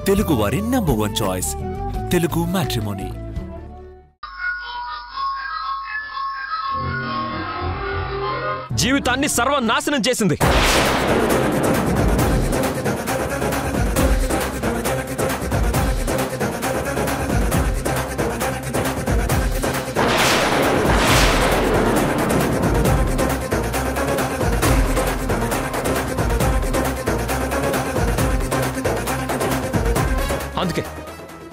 తెలుగు వారి number 1 choice Telugu matrimony. జీవితాన్ని సర్వనాశనం చేసింది. అందుకే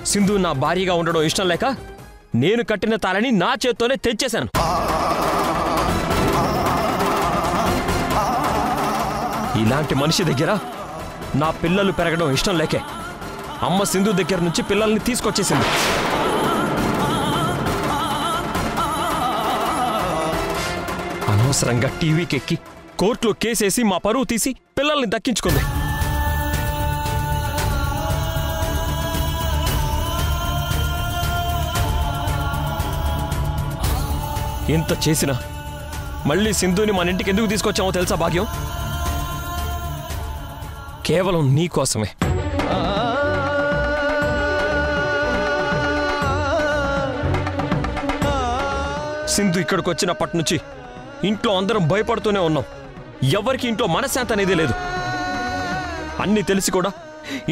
సింధు నా భార్యగా ఉండడం ఇష్టం లేక నేను కట్టిన తాళని నా చేత్తోనే తెచ్చేశాను. ఇలాంటి మనిషి దగ్గర నా పిల్లలు పెరగడం ఇష్టం లేకే అమ్మ సింధు దగ్గర నుంచి పిల్లల్ని తీసుకొచ్చేసింది. అనవసరంగా టీవీకి ఎక్కి కోర్టులో కేసేసి మా పరువు తీసి పిల్లల్ని దక్కించుకుంది. ఇంత చేసినా మళ్ళీ సింధుని మన ఇంటికి ఎందుకు తీసుకొచ్చామో తెలుసా భాగ్యం? కేవలం నీ కోసమే. సింధు ఇక్కడికి వచ్చినప్పటి నుంచి ఇంట్లో అందరం భయపడుతూనే ఉన్నాం. ఎవరికి ఇంట్లో మనశ్శాంతి అనేది లేదు. అన్నీ తెలిసి కూడా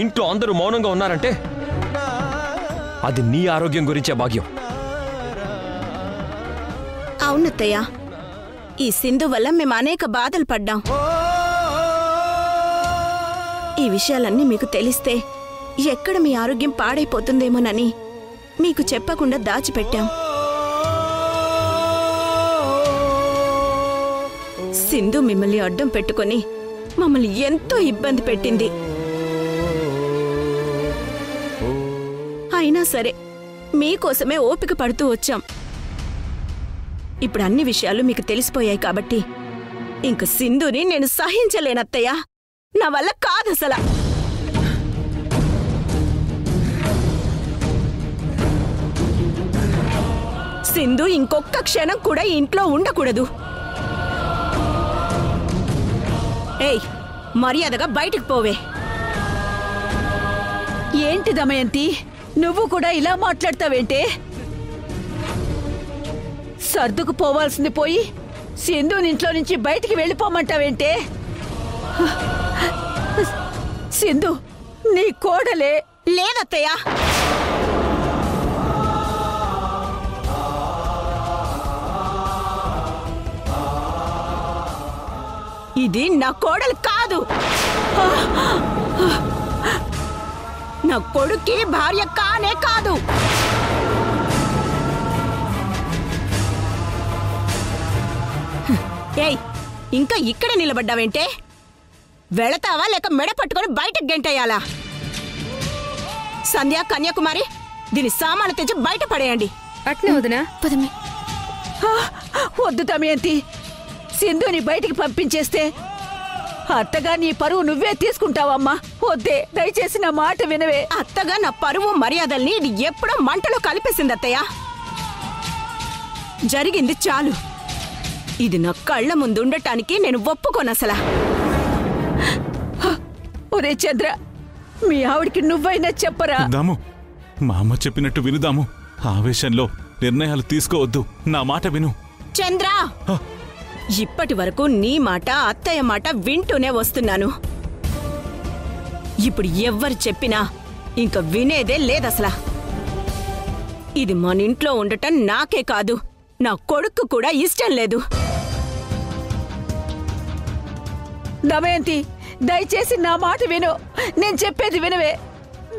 ఇంట్లో అందరూ మౌనంగా ఉన్నారంటే అది నీ ఆరోగ్యం గురించే భాగ్యం. అవునత్తయ్య, ఈ సింధు వల్ల మేము అనేక బాధలు పడ్డాం. ఈ విషయాలన్నీ మీకు తెలిస్తే ఎక్కడ మీ ఆరోగ్యం పాడైపోతుందేమోనని మీకు చెప్పకుండా దాచిపెట్టాం. సింధు మిమ్మల్ని అడ్డం పెట్టుకొని మమ్మల్ని ఎంతో ఇబ్బంది పెట్టింది. అయినా సరే మీకోసమే ఓపిక పడుతూ వచ్చాం. ఇప్పుడు అన్ని విషయాలు మీకు తెలిసిపోయాయి కాబట్టి ఇంక సింధుని నేను సహించలేనత్తయ్యా. నా వల్ల కాదసలా. సింధు ఇంకొక్క క్షణం కూడా ఇంట్లో ఉండకూడదు. ఏయ్, మర్యాదగా బయటికి పోవే. ఏంటి దమయంతి, నువ్వు కూడా ఇలా మాట్లాడతావేంటే? సర్దుకు పోవాల్సింది పోయి సింధుని ఇంట్లో నుంచి బయటికి వెళ్ళిపోమంటావేంటే? సింధు నీ కోడలే. లేదత్తయ్యా. ఇది నా కోడలు కాదు. నా కొడుక్కి భార్య కానే కాదు. ఏయ్, ఇంకా ఇక్కడ నిలబడ్డావేంటే? వెళతావా లేక మెడ పట్టుకొని బయటకు గెంటేయాలా? సంధ్య, కన్యాకుమారి, దీని సామాను తెచ్చి బయట పడేయండి. అట్నే వదినా. పదమే. వద్దు దమయంతి, సింధుని బయటికి పంపించేస్తే అత్తగా నీ పరువు నువ్వే తీసుకుంటావమ్మా. వద్దే, దయచేసి నా మాట వినవే. అత్తగా నా పరువు మర్యాదల్ని ఇది ఎప్పుడో మంటలో కలిపేసింది అత్తయ్య. జరిగింది చాలు. ఇది నా కళ్ళ ముందు ఉండటానికి నేను ఒప్పుకోనసలా. ఒరే చంద్ర, మీ ఆవిడికి నువ్వైనా చెప్పరా? దాము, మా అమ్మ చెప్పినట్టు వినుదాము. ఆవేశంలో నిర్ణయాలు తీసుకోవద్దు. నా మాట విను. చంద్ర, ఇప్పటి వరకు నీ మాట అత్తయ్య మాట వింటూనే వస్తున్నాను. ఇప్పుడు ఎవ్వరు చెప్పినా ఇంక వినేదే లేదసలా. ఇది మన ఇంట్లో ఉండటం నాకే కాదు, నా కొడుకు కూడా ఇష్టం లేదు. దమయంతి, దయచేసి నా మాట విను. నేను చెప్పేది వినవే.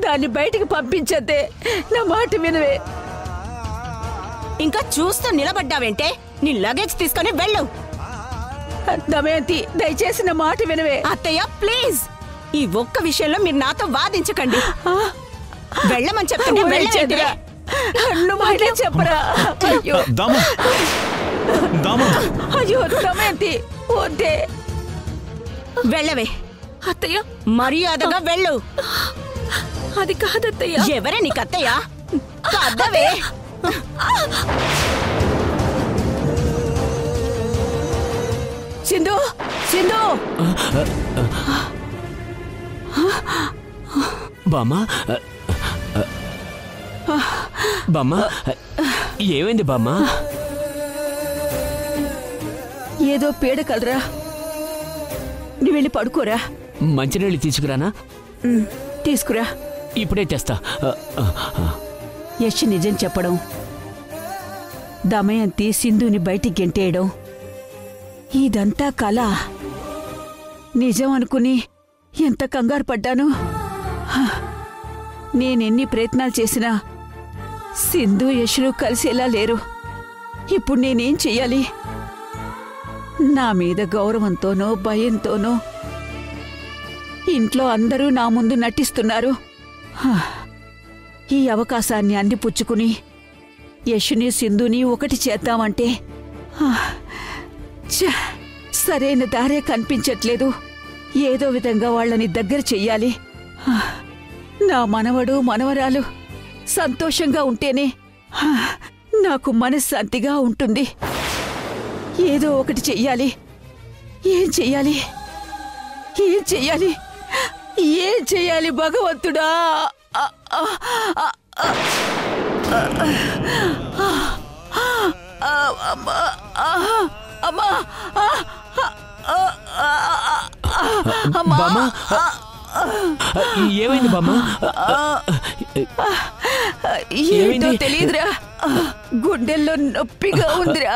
దాన్ని బయటికి పంపించద్దే. నా మాట వినవే. ఇంకా చూస్తూ నిలబడ్డావేంటే? నీ లగేజ్ తీసుకొని వెళ్ళు. దమయంతి, దయచేసి నా మాట వినవే. అత్తయ్య ప్లీజ్, ఈ ఒక్క విషయంలో మీరు నాతో వాదించకండి. వెళ్ళమని చెప్తుంటే వెళ్ళండి. నువ్వు చెప్పరా? అయ్యో దాము, దాము. అయ్యో దమయంతి, వద్దే. వెళ్ళవే. అత్తయ్య, మర్యాదగా వెళ్ళు. అది కాదత్తయ్య. ఎవరే నీకు అత్తయ్య? కాదవే. సింధు, సింధు. బామ్మా బామ్మా ఏమైంది బామ్మా? ఏదో పీడ కలరా, నువ్వు వెళ్ళి పడుకోరా. మంచినీళ్ళు తీసుకురానా? తీసుకురా. ఇప్పుడే తెస్తా. యశ్ నిజం చెప్పడం, దమయంతి సింధుని బయటికి గెంటేయడం, ఇదంతా కళ. నిజం అనుకుని ఎంత కంగారు పడ్డాను. నేనెన్ని ప్రయత్నాలు చేసినా సింధు యశులు కలిసేలా లేరు. ఇప్పుడు నేనేం చెయ్యాలి? నా మీద గౌరవంతోనో భయంతోనో ఇంట్లో అందరూ నా ముందు నటిస్తున్నారు. ఈ అవకాశాన్ని అందిపుచ్చుకుని యశుని సింధుని ఒకటి చేద్దామంటే సరైన దారే కనిపించట్లేదు. ఏదో విధంగా వాళ్ళని దగ్గర చెయ్యాలి. నా మనవడు మనవరాలు సంతోషంగా ఉంటేనే నాకు మనశ్శాంతిగా ఉంటుంది. ఏదో ఒకటి చెయ్యాలి. ఏం చెయ్యాలి? ఏం చెయ్యాలి? ఏం చెయ్యాలి భగవంతుడా? బామ్మా ఏమైంది బామ్మా? ఏంటో తెలియదురా, గుండెల్లో నొప్పిగా ఉందిరా.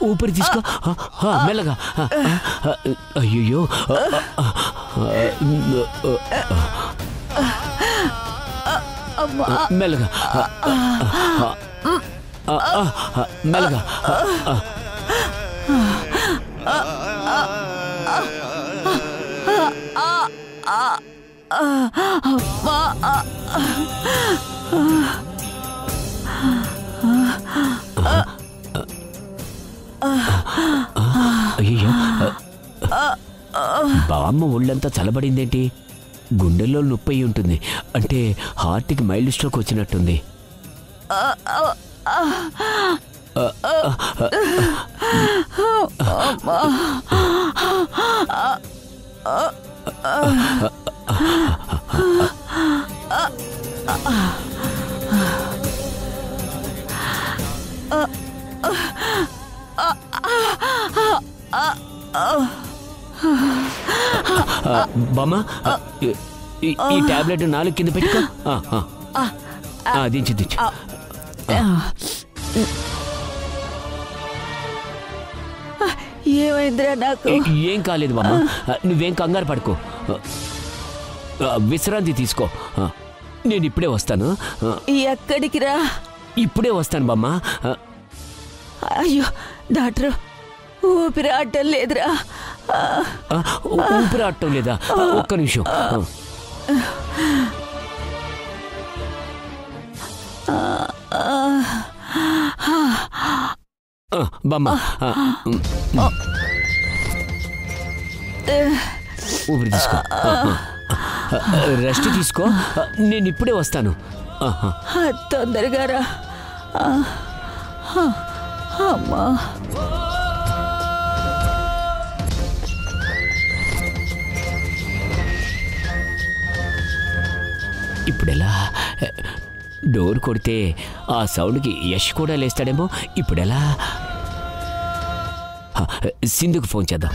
ఊపిరి తీసుకో మెల్లగా. అయ్యో మెల్లగా మెల్లగా. అయ్యో బామ్మ ఒళ్ళంతా చల్లబడిందేంటి? గుండెల్లో నొప్పి అయి ఉంటుంది. అంటే హార్ట్కి మైల్డ్ స్ట్రోక్ వచ్చినట్టుంది. బామ్మ ఈ టాబ్లెట్ 4 కింద పెట్టుకో. దించు దించు. ఏమైందిరా నాకు? ఏం కాలేదు బామ్మ, నువ్వేం కంగారు పడుకో. విశ్రాంతి తీసుకో. నేను ఇప్పుడే వస్తాను. ఎక్కడికి రా? ఇప్పుడే వస్తాను బామ్మ. అయ్యో డాక్టర్, ఊపిరి ఆడటం లేదురా. ఊపిరి ఆడటం లేదా? ఒక్క నిమిషం. బామ్మ ఊపిరి తీసుకో, రెస్ట్ తీసుకో. నేను ఇప్పుడే వస్తాను. తొందరగా రా. అమ్మా ఇప్పుడెలా? డోర్ కొడితే ఆ సౌండ్కి యష్ కూడా లేస్తాడేమో. ఇప్పుడెలా? సింధుకు ఫోన్ చేద్దాం.